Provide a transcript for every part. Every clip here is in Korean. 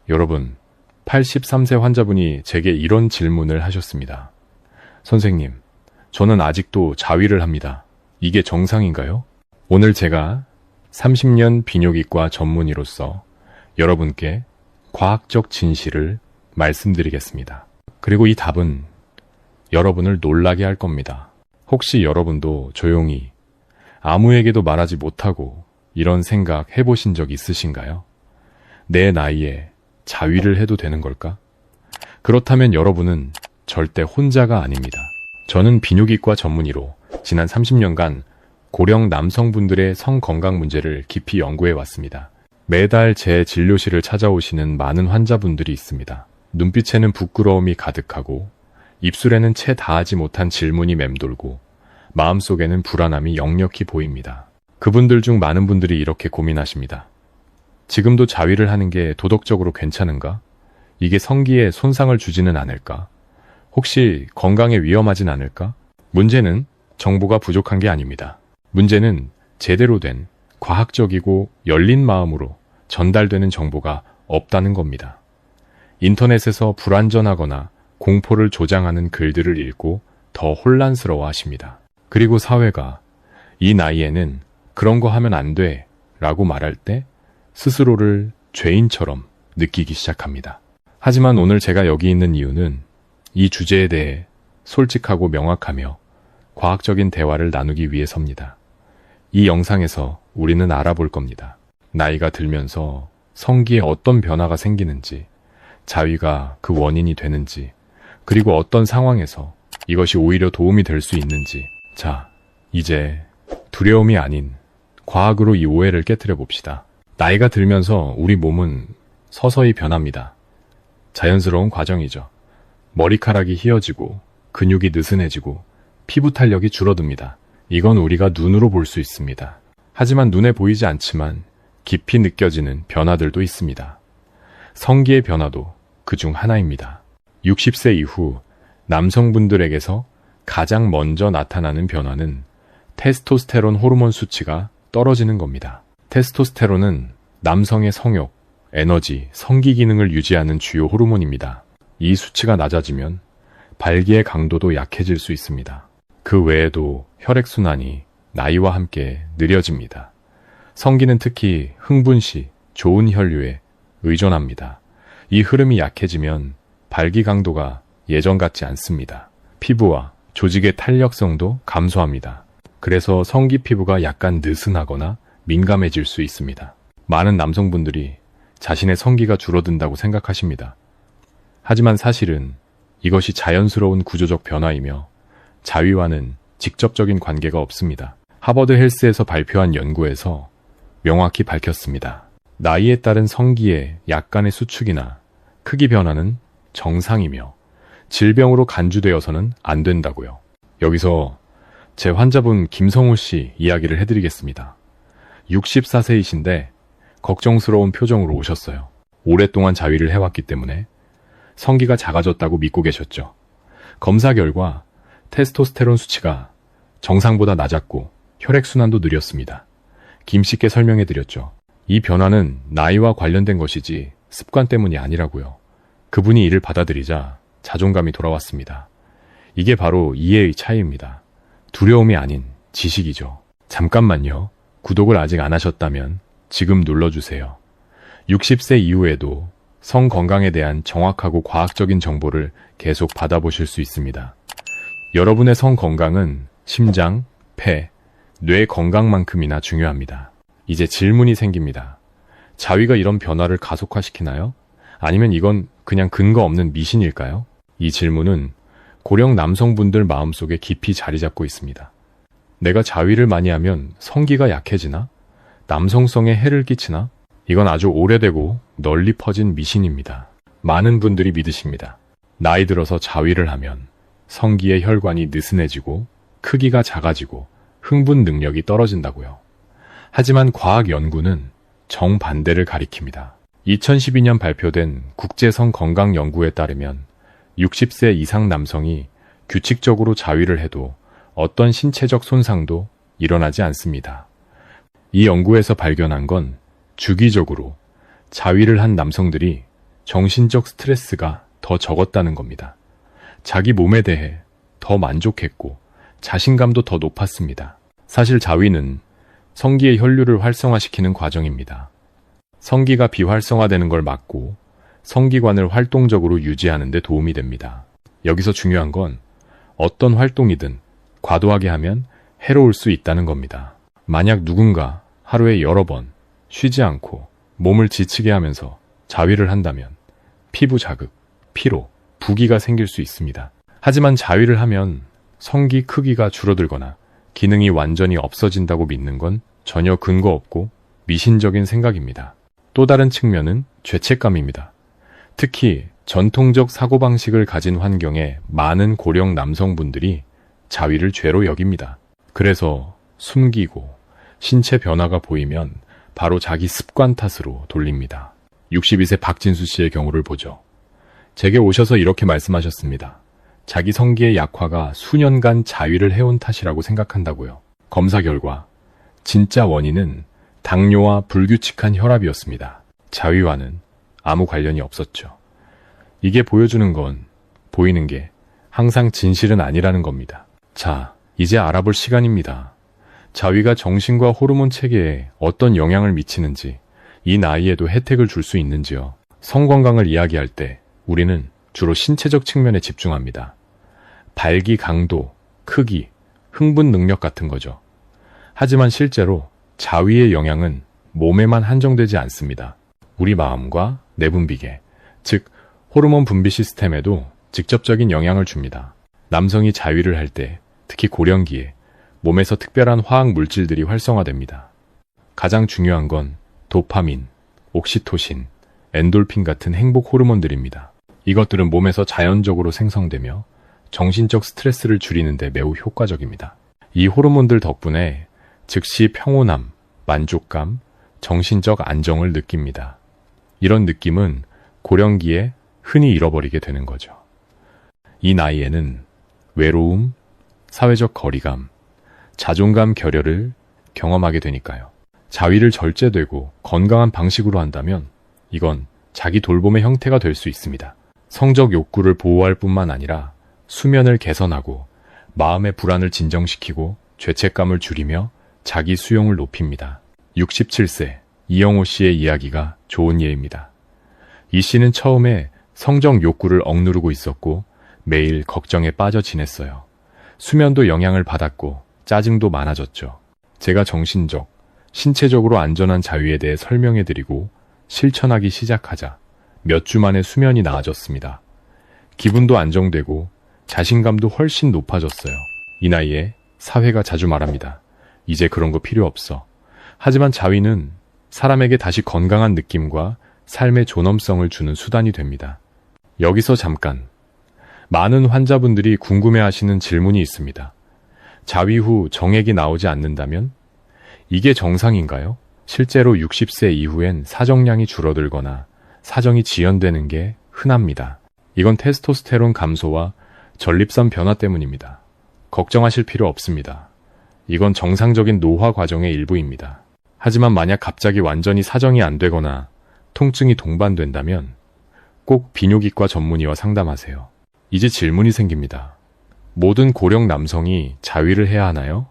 여러분, 83세 환자분이 제게 이런 질문을 하셨습니다. 선생님, 저는 아직도 자위를 합니다. 이게 정상인가요? 오늘 제가 30년 비뇨기과 전문의로서 여러분께 과학적 진실을 말씀드리겠습니다. 그리고 이 답은 여러분을 놀라게 할 겁니다. 혹시 여러분도 조용히 아무에게도 말하지 못하고 이런 생각 해보신 적 있으신가요? 내 나이에 자위를 해도 되는 걸까? 그렇다면 여러분은 절대 혼자가 아닙니다. 저는 비뇨기과 전문의로 지난 30년간 고령 남성분들의 성건강 문제를 깊이 연구해 왔습니다. 매달 제 진료실을 찾아오시는 많은 환자분들이 있습니다. 눈빛에는 부끄러움이 가득하고 입술에는 채 닿지 못한 질문이 맴돌고 마음속에는 불안함이 역력히 보입니다. 그분들 중 많은 분들이 이렇게 고민하십니다. 지금도 자위를 하는 게 도덕적으로 괜찮은가? 이게 성기에 손상을 주지는 않을까? 혹시 건강에 위험하진 않을까? 문제는 정보가 부족한 게 아닙니다. 문제는 제대로 된 과학적이고 열린 마음으로 전달되는 정보가 없다는 겁니다. 인터넷에서 불완전하거나 공포를 조장하는 글들을 읽고 더 혼란스러워 하십니다. 그리고 사회가 이 나이에는 그런 거 하면 안 돼 라고 말할 때 스스로를 죄인처럼 느끼기 시작합니다. 하지만 오늘 제가 여기 있는 이유는 이 주제에 대해 솔직하고 명확하며 과학적인 대화를 나누기 위해서입니다. 이 영상에서 우리는 알아볼 겁니다. 나이가 들면서 성기에 어떤 변화가 생기는지, 자위가 그 원인이 되는지, 그리고 어떤 상황에서 이것이 오히려 도움이 될 수 있는지. 자, 이제 두려움이 아닌 과학으로 이 오해를 깨트려 봅시다. 나이가 들면서 우리 몸은 서서히 변합니다. 자연스러운 과정이죠. 머리카락이 휘어지고 근육이 느슨해지고 피부 탄력이 줄어듭니다. 이건 우리가 눈으로 볼 수 있습니다. 하지만 눈에 보이지 않지만 깊이 느껴지는 변화들도 있습니다. 성기의 변화도 그중 하나입니다. 60세 이후 남성분들에게서 가장 먼저 나타나는 변화는 테스토스테론 호르몬 수치가 떨어지는 겁니다. 테스토스테론은 남성의 성욕, 에너지, 성기 기능을 유지하는 주요 호르몬입니다. 이 수치가 낮아지면 발기의 강도도 약해질 수 있습니다. 그 외에도 혈액순환이 나이와 함께 느려집니다. 성기는 특히 흥분 시 좋은 혈류에 의존합니다. 이 흐름이 약해지면 발기 강도가 예전 같지 않습니다. 피부와 조직의 탄력성도 감소합니다. 그래서 성기 피부가 약간 느슨하거나 민감해질 수 있습니다. 많은 남성분들이 자신의 성기가 줄어든다고 생각하십니다. 하지만 사실은 이것이 자연스러운 구조적 변화이며 자위와는 직접적인 관계가 없습니다. 하버드 헬스에서 발표한 연구에서 명확히 밝혔습니다. 나이에 따른 성기의 약간의 수축이나 크기 변화는 정상이며 질병으로 간주되어서는 안 된다고요. 여기서 제 환자분 김성우 씨 이야기를 해드리겠습니다. 64세이신데 걱정스러운 표정으로 오셨어요. 오랫동안 자위를 해왔기 때문에 성기가 작아졌다고 믿고 계셨죠. 검사 결과 테스토스테론 수치가 정상보다 낮았고 혈액순환도 느렸습니다. 김 씨께 설명해드렸죠. 이 변화는 나이와 관련된 것이지 습관 때문이 아니라고요. 그분이 이를 받아들이자 자존감이 돌아왔습니다. 이게 바로 이해의 차이입니다. 두려움이 아닌 지식이죠. 잠깐만요. 구독을 아직 안 하셨다면 지금 눌러주세요. 60세 이후에도 성 건강에 대한 정확하고 과학적인 정보를 계속 받아보실 수 있습니다. 여러분의 성 건강은 심장, 폐, 뇌 건강만큼이나 중요합니다. 이제 질문이 생깁니다. 자위가 이런 변화를 가속화시키나요? 아니면 이건 그냥 근거 없는 미신일까요? 이 질문은 고령 남성분들 마음속에 깊이 자리 잡고 있습니다. 내가 자위를 많이 하면 성기가 약해지나? 남성성에 해를 끼치나? 이건 아주 오래되고 널리 퍼진 미신입니다. 많은 분들이 믿으십니다. 나이 들어서 자위를 하면 성기의 혈관이 느슨해지고 크기가 작아지고 흥분 능력이 떨어진다고요. 하지만 과학 연구는 정반대를 가리킵니다. 2012년 발표된 국제성 건강 연구에 따르면 60세 이상 남성이 규칙적으로 자위를 해도 어떤 신체적 손상도 일어나지 않습니다. 이 연구에서 발견한 건 주기적으로 자위를 한 남성들이 정신적 스트레스가 더 적었다는 겁니다. 자기 몸에 대해 더 만족했고 자신감도 더 높았습니다. 사실 자위는 성기의 혈류를 활성화시키는 과정입니다. 성기가 비활성화되는 걸 막고 성기관을 활동적으로 유지하는 데 도움이 됩니다. 여기서 중요한 건 어떤 활동이든 과도하게 하면 해로울 수 있다는 겁니다. 만약 누군가 하루에 여러 번 쉬지 않고 몸을 지치게 하면서 자위를 한다면 피부 자극, 피로, 부기가 생길 수 있습니다. 하지만 자위를 하면 성기 크기가 줄어들거나 기능이 완전히 없어진다고 믿는 건 전혀 근거 없고 미신적인 생각입니다. 또 다른 측면은 죄책감입니다. 특히 전통적 사고방식을 가진 환경에 많은 고령 남성분들이 자위를 죄로 여깁니다. 그래서 숨기고 신체 변화가 보이면 바로 자기 습관 탓으로 돌립니다. 62세 박진수 씨의 경우를 보죠. 제게 오셔서 이렇게 말씀하셨습니다. 자기 성기의 약화가 수년간 자위를 해온 탓이라고 생각한다고요. 검사 결과 진짜 원인은 당뇨와 불규칙한 혈압이었습니다. 자위와는 아무 관련이 없었죠. 이게 보여주는 건 보이는 게 항상 진실은 아니라는 겁니다. 자, 이제 알아볼 시간입니다. 자위가 정신과 호르몬 체계에 어떤 영향을 미치는지, 이 나이에도 혜택을 줄 수 있는지요. 성건강을 이야기할 때 우리는 주로 신체적 측면에 집중합니다. 발기 강도, 크기, 흥분 능력 같은 거죠. 하지만 실제로 자위의 영향은 몸에만 한정되지 않습니다. 우리 마음과 내분비계, 즉 호르몬 분비 시스템에도 직접적인 영향을 줍니다. 남성이 자위를 할 때, 특히 고령기에 몸에서 특별한 화학 물질들이 활성화됩니다. 가장 중요한 건 도파민, 옥시토신, 엔돌핀 같은 행복 호르몬들입니다. 이것들은 몸에서 자연적으로 생성되며 정신적 스트레스를 줄이는 데 매우 효과적입니다. 이 호르몬들 덕분에 즉시 평온함, 만족감, 정신적 안정을 느낍니다. 이런 느낌은 고령기에 흔히 잃어버리게 되는 거죠. 이 나이에는 외로움, 사회적 거리감, 자존감 결여를 경험하게 되니까요. 자위를 절제되고 건강한 방식으로 한다면 이건 자기 돌봄의 형태가 될 수 있습니다. 성적 욕구를 보호할 뿐만 아니라 수면을 개선하고 마음의 불안을 진정시키고 죄책감을 줄이며 자기 수용을 높입니다. 67세 이영호 씨의 이야기가 좋은 예입니다. 이 씨는 처음에 성적 욕구를 억누르고 있었고 매일 걱정에 빠져 지냈어요. 수면도 영향을 받았고 짜증도 많아졌죠. 제가 정신적, 신체적으로 안전한 자위에 대해 설명해드리고 실천하기 시작하자 몇 주 만에 수면이 나아졌습니다. 기분도 안정되고 자신감도 훨씬 높아졌어요. 이 나이에 사회가 자주 말합니다. 이제 그런 거 필요 없어. 하지만 자위는 사람에게 다시 건강한 느낌과 삶의 존엄성을 주는 수단이 됩니다. 여기서 잠깐, 많은 환자분들이 궁금해하시는 질문이 있습니다. 자위 후 정액이 나오지 않는다면? 이게 정상인가요? 실제로 60세 이후엔 사정량이 줄어들거나 사정이 지연되는 게 흔합니다. 이건 테스토스테론 감소와 전립선 변화 때문입니다. 걱정하실 필요 없습니다. 이건 정상적인 노화 과정의 일부입니다. 하지만 만약 갑자기 완전히 사정이 안 되거나 통증이 동반된다면 꼭 비뇨기과 전문의와 상담하세요. 이제 질문이 생깁니다. 모든 고령 남성이 자위를 해야 하나요?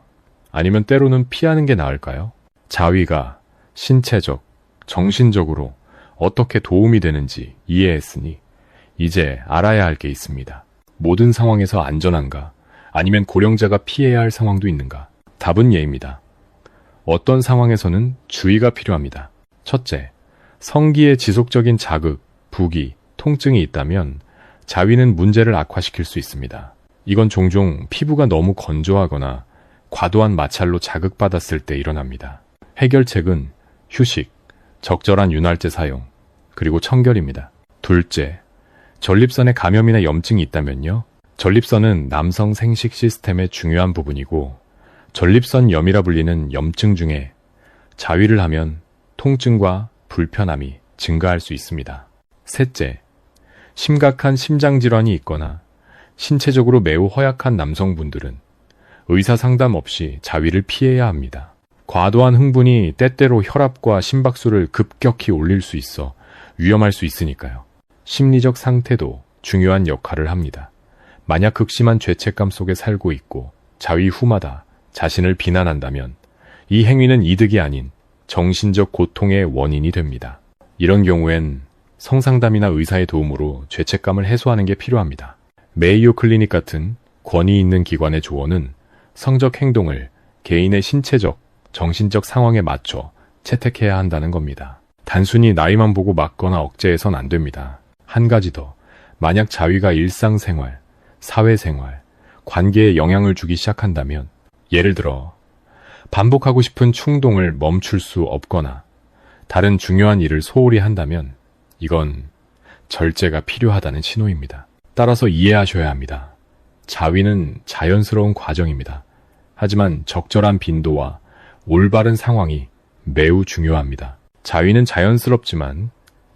아니면 때로는 피하는 게 나을까요? 자위가 신체적, 정신적으로 어떻게 도움이 되는지 이해했으니 이제 알아야 할 게 있습니다. 모든 상황에서 안전한가? 아니면 고령자가 피해야 할 상황도 있는가? 답은 예입니다. 어떤 상황에서는 주의가 필요합니다. 첫째, 성기에 지속적인 자극, 부기, 통증이 있다면 자위는 문제를 악화시킬 수 있습니다. 이건 종종 피부가 너무 건조하거나 과도한 마찰로 자극받았을 때 일어납니다. 해결책은 휴식, 적절한 윤활제 사용, 그리고 청결입니다. 둘째, 전립선에 감염이나 염증이 있다면요. 전립선은 남성 생식 시스템의 중요한 부분이고 전립선염이라 불리는 염증 중에 자위를 하면 통증과 불편함이 증가할 수 있습니다. 셋째, 심각한 심장질환이 있거나 신체적으로 매우 허약한 남성분들은 의사 상담 없이 자위를 피해야 합니다. 과도한 흥분이 때때로 혈압과 심박수를 급격히 올릴 수 있어 위험할 수 있으니까요. 심리적 상태도 중요한 역할을 합니다. 만약 극심한 죄책감 속에 살고 있고 자위 후마다 자신을 비난한다면 이 행위는 이득이 아닌 정신적 고통의 원인이 됩니다. 이런 경우엔 성상담이나 의사의 도움으로 죄책감을 해소하는 게 필요합니다. 메이오 클리닉 같은 권위 있는 기관의 조언은 성적 행동을 개인의 신체적, 정신적 상황에 맞춰 채택해야 한다는 겁니다. 단순히 나이만 보고 막거나 억제해선 안 됩니다. 한 가지 더, 만약 자위가 일상생활, 사회생활, 관계에 영향을 주기 시작한다면, 예를 들어 반복하고 싶은 충동을 멈출 수 없거나 다른 중요한 일을 소홀히 한다면 이건 절제가 필요하다는 신호입니다. 따라서 이해하셔야 합니다. 자위는 자연스러운 과정입니다. 하지만 적절한 빈도와 올바른 상황이 매우 중요합니다. 자위는 자연스럽지만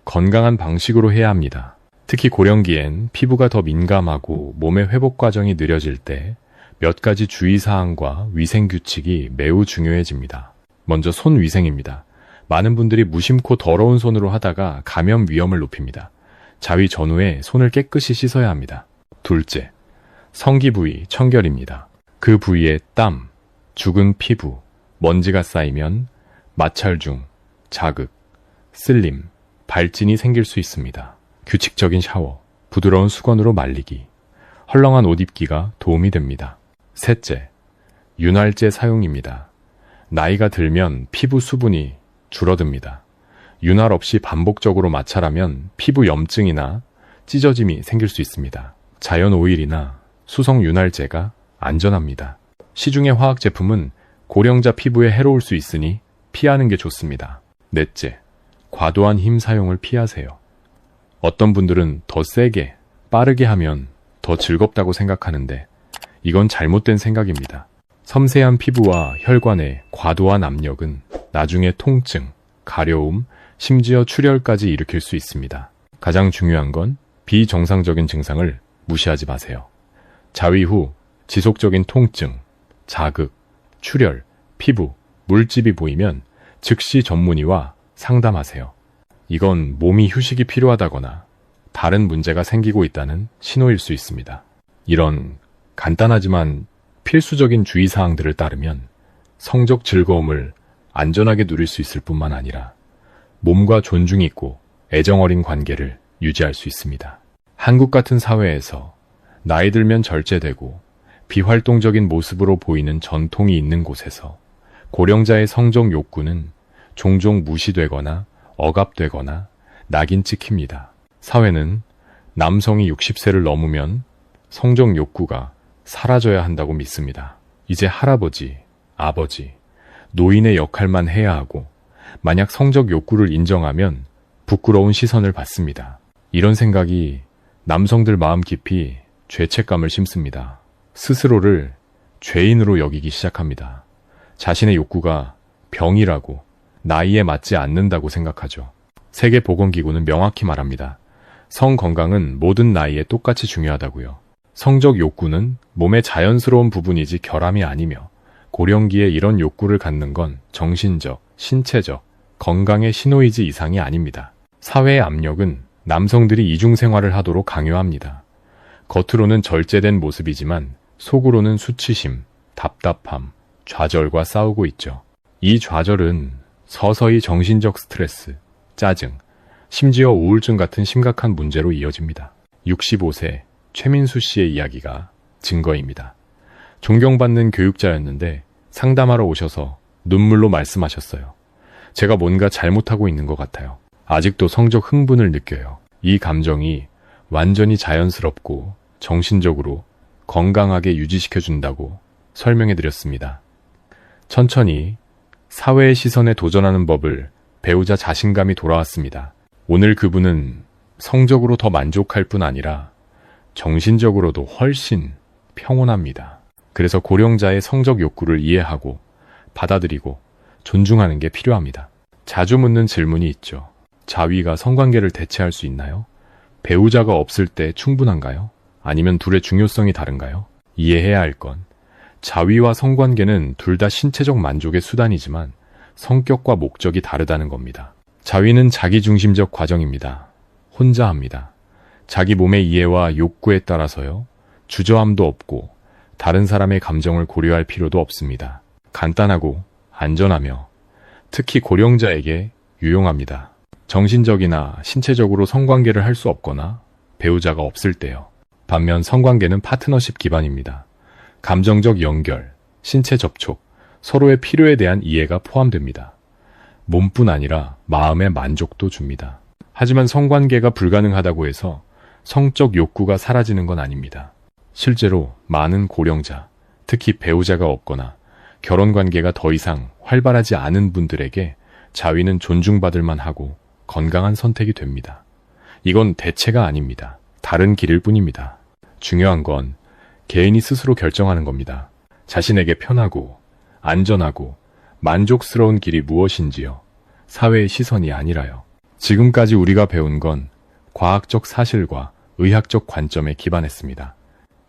건강한 방식으로 해야 합니다. 특히 고령기엔 피부가 더 민감하고 몸의 회복 과정이 느려질 때 몇 가지 주의사항과 위생규칙이 매우 중요해집니다. 먼저 손 위생입니다. 많은 분들이 무심코 더러운 손으로 하다가 감염 위험을 높입니다. 자위 전후에 손을 깨끗이 씻어야 합니다. 둘째, 성기 부위 청결입니다. 그 부위에 땀, 죽은 피부, 먼지가 쌓이면 마찰중, 자극, 쓸림, 발진이 생길 수 있습니다. 규칙적인 샤워, 부드러운 수건으로 말리기, 헐렁한 옷 입기가 도움이 됩니다. 셋째, 윤활제 사용입니다. 나이가 들면 피부 수분이 줄어듭니다. 윤활 없이 반복적으로 마찰하면 피부 염증이나 찢어짐이 생길 수 있습니다. 자연 오일이나 수성 윤활제가 안전합니다. 시중의 화학 제품은 고령자 피부에 해로울 수 있으니 피하는 게 좋습니다. 넷째, 과도한 힘 사용을 피하세요. 어떤 분들은 더 세게, 빠르게 하면 더 즐겁다고 생각하는데 이건 잘못된 생각입니다. 섬세한 피부와 혈관의 과도한 압력은 나중에 통증, 가려움, 심지어 출혈까지 일으킬 수 있습니다. 가장 중요한 건 비정상적인 증상을 무시하지 마세요. 자위 후 지속적인 통증, 자극, 출혈, 피부, 물집이 보이면 즉시 전문의와 상담하세요. 이건 몸이 휴식이 필요하다거나 다른 문제가 생기고 있다는 신호일 수 있습니다. 이런 간단하지만 필수적인 주의사항들을 따르면 성적 즐거움을 안전하게 누릴 수 있을 뿐만 아니라 몸과 존중 있고 애정 어린 관계를 유지할 수 있습니다. 한국 같은 사회에서 나이 들면 절제되고 비활동적인 모습으로 보이는 전통이 있는 곳에서 고령자의 성적 욕구는 종종 무시되거나 억압되거나 낙인 찍힙니다. 사회는 남성이 60세를 넘으면 성적 욕구가 사라져야 한다고 믿습니다. 이제 할아버지, 아버지, 노인의 역할만 해야 하고 만약 성적 욕구를 인정하면 부끄러운 시선을 받습니다. 이런 생각이 남성들 마음 깊이 죄책감을 심습니다. 스스로를 죄인으로 여기기 시작합니다. 자신의 욕구가 병이라고 나이에 맞지 않는다고 생각하죠. 세계보건기구는 명확히 말합니다. 성 건강은 모든 나이에 똑같이 중요하다고요. 성적 욕구는 몸의 자연스러운 부분이지 결함이 아니며 고령기에 이런 욕구를 갖는 건 정신적, 신체적, 건강의 신호이지 이상이 아닙니다. 사회의 압력은 남성들이 이중생활을 하도록 강요합니다. 겉으로는 절제된 모습이지만 속으로는 수치심, 답답함, 좌절과 싸우고 있죠. 이 좌절은 서서히 정신적 스트레스, 짜증, 심지어 우울증 같은 심각한 문제로 이어집니다. 65세 최민수 씨의 이야기가 증거입니다. 존경받는 교육자였는데 상담하러 오셔서 눈물로 말씀하셨어요. 제가 뭔가 잘못하고 있는 것 같아요. 아직도 성적 흥분을 느껴요. 이 감정이 완전히 자연스럽고 정신적으로 건강하게 유지시켜준다고 설명해드렸습니다. 천천히 사회의 시선에 도전하는 법을 배우자 자신감이 돌아왔습니다. 오늘 그분은 성적으로 더 만족할 뿐 아니라 정신적으로도 훨씬 평온합니다. 그래서 고령자의 성적 욕구를 이해하고 받아들이고 존중하는 게 필요합니다. 자주 묻는 질문이 있죠. 자위가 성관계를 대체할 수 있나요? 배우자가 없을 때 충분한가요? 아니면 둘의 중요성이 다른가요? 이해해야 할 건 자위와 성관계는 둘 다 신체적 만족의 수단이지만 성격과 목적이 다르다는 겁니다. 자위는 자기중심적 과정입니다. 혼자 합니다. 자기 몸의 이해와 욕구에 따라서요. 주저함도 없고 다른 사람의 감정을 고려할 필요도 없습니다. 간단하고 안전하며 특히 고령자에게 유용합니다. 정신적이나 신체적으로 성관계를 할 수 없거나 배우자가 없을 때요. 반면 성관계는 파트너십 기반입니다. 감정적 연결, 신체 접촉, 서로의 필요에 대한 이해가 포함됩니다. 몸뿐 아니라 마음의 만족도 줍니다. 하지만 성관계가 불가능하다고 해서 성적 욕구가 사라지는 건 아닙니다. 실제로 많은 고령자, 특히 배우자가 없거나 결혼관계가 더 이상 활발하지 않은 분들에게 자위는 존중받을 만하고 건강한 선택이 됩니다. 이건 대체가 아닙니다. 다른 길일 뿐입니다. 중요한 건 개인이 스스로 결정하는 겁니다. 자신에게 편하고 안전하고 만족스러운 길이 무엇인지요. 사회의 시선이 아니라요. 지금까지 우리가 배운 건 과학적 사실과 의학적 관점에 기반했습니다.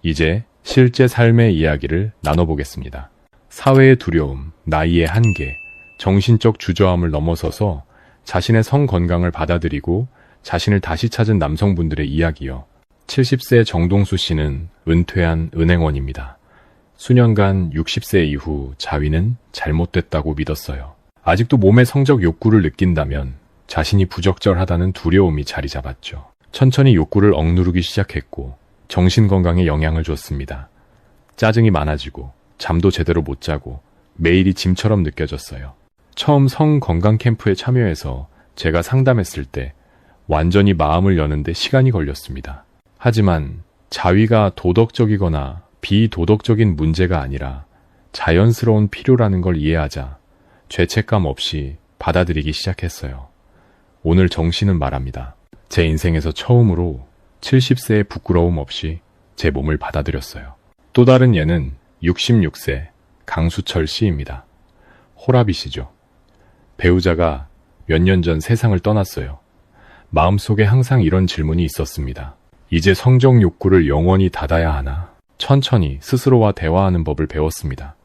이제 실제 삶의 이야기를 나눠보겠습니다. 사회의 두려움, 나이의 한계, 정신적 주저함을 넘어서서 자신의 성 건강을 받아들이고 자신을 다시 찾은 남성분들의 이야기요. 70세 정동수 씨는 은퇴한 은행원입니다. 수년간 60세 이후 자위는 잘못됐다고 믿었어요. 아직도 몸의 성적 욕구를 느낀다면 자신이 부적절하다는 두려움이 자리 잡았죠. 천천히 욕구를 억누르기 시작했고 정신건강에 영향을 줬습니다. 짜증이 많아지고 잠도 제대로 못 자고 매일이 짐처럼 느껴졌어요. 처음 성 건강 캠프에 참여해서 제가 상담했을 때 완전히 마음을 여는데 시간이 걸렸습니다. 하지만 자위가 도덕적이거나 비도덕적인 문제가 아니라 자연스러운 필요라는 걸 이해하자 죄책감 없이 받아들이기 시작했어요. 오늘 정신은 말합니다. 제 인생에서 처음으로 70세의 부끄러움 없이 제 몸을 받아들였어요. 또 다른 예는 66세 강수철 씨입니다. 호라비시죠. 배우자가 몇 년 전 세상을 떠났어요. 마음속에 항상 이런 질문이 있었습니다. 이제 성적 욕구를 영원히 닫아야 하나? 천천히 스스로와 대화하는 법을 배웠습니다.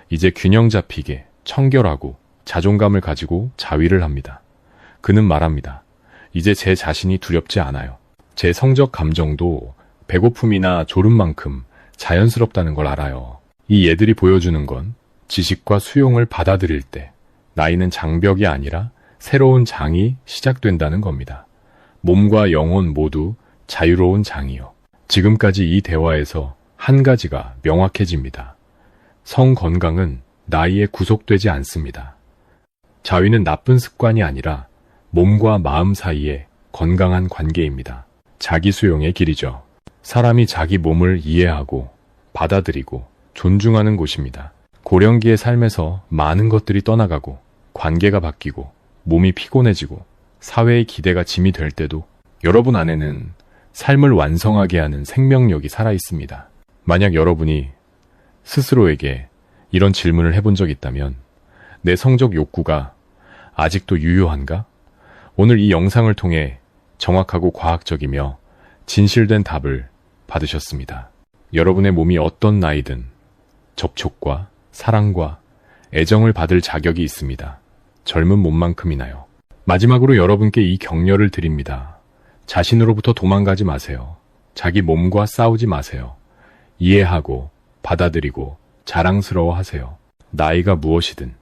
이제 균형 잡히게 청결하고 자존감을 가지고 자위를 합니다. 그는 말합니다. 이제 제 자신이 두렵지 않아요. 제 성적 감정도 배고픔이나 졸음만큼 자연스럽다는 걸 알아요. 이 예들이 보여주는 건 지식과 수용을 받아들일 때 나이는 장벽이 아니라 새로운 장이 시작된다는 겁니다. 몸과 영혼 모두 자유로운 장이요. 지금까지 이 대화에서 한 가지가 명확해집니다. 성 건강은 나이에 구속되지 않습니다. 자위는 나쁜 습관이 아니라 몸과 마음 사이의 건강한 관계입니다. 자기 수용의 길이죠. 사람이 자기 몸을 이해하고 받아들이고 존중하는 곳입니다. 고령기의 삶에서 많은 것들이 떠나가고 관계가 바뀌고 몸이 피곤해지고 사회의 기대가 짐이 될 때도 여러분 안에는 삶을 완성하게 하는 생명력이 살아있습니다. 만약 여러분이 스스로에게 이런 질문을 해본 적 있다면 내 성적 욕구가 아직도 유효한가? 오늘 이 영상을 통해 정확하고 과학적이며 진실된 답을 받으셨습니다. 여러분의 몸이 어떤 나이든 접촉과 사랑과 애정을 받을 자격이 있습니다. 젊은 몸만큼이나요. 마지막으로 여러분께 이 격려를 드립니다. 자신으로부터 도망가지 마세요. 자기 몸과 싸우지 마세요. 이해하고 받아들이고 자랑스러워하세요. 나이가 무엇이든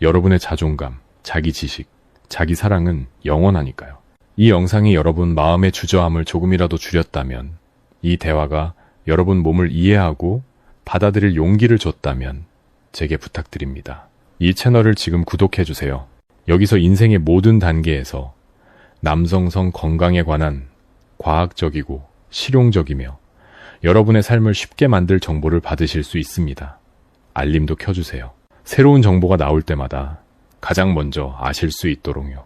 여러분의 자존감, 자기 지식, 자기 사랑은 영원하니까요. 이 영상이 여러분 마음의 주저함을 조금이라도 줄였다면, 이 대화가 여러분 몸을 이해하고 받아들일 용기를 줬다면 제게 부탁드립니다. 이 채널을 지금 구독해주세요. 여기서 인생의 모든 단계에서 남성성 건강에 관한 과학적이고 실용적이며 여러분의 삶을 쉽게 만들 정보를 받으실 수 있습니다. 알림도 켜주세요. 새로운 정보가 나올 때마다 가장 먼저 아실 수 있도록요.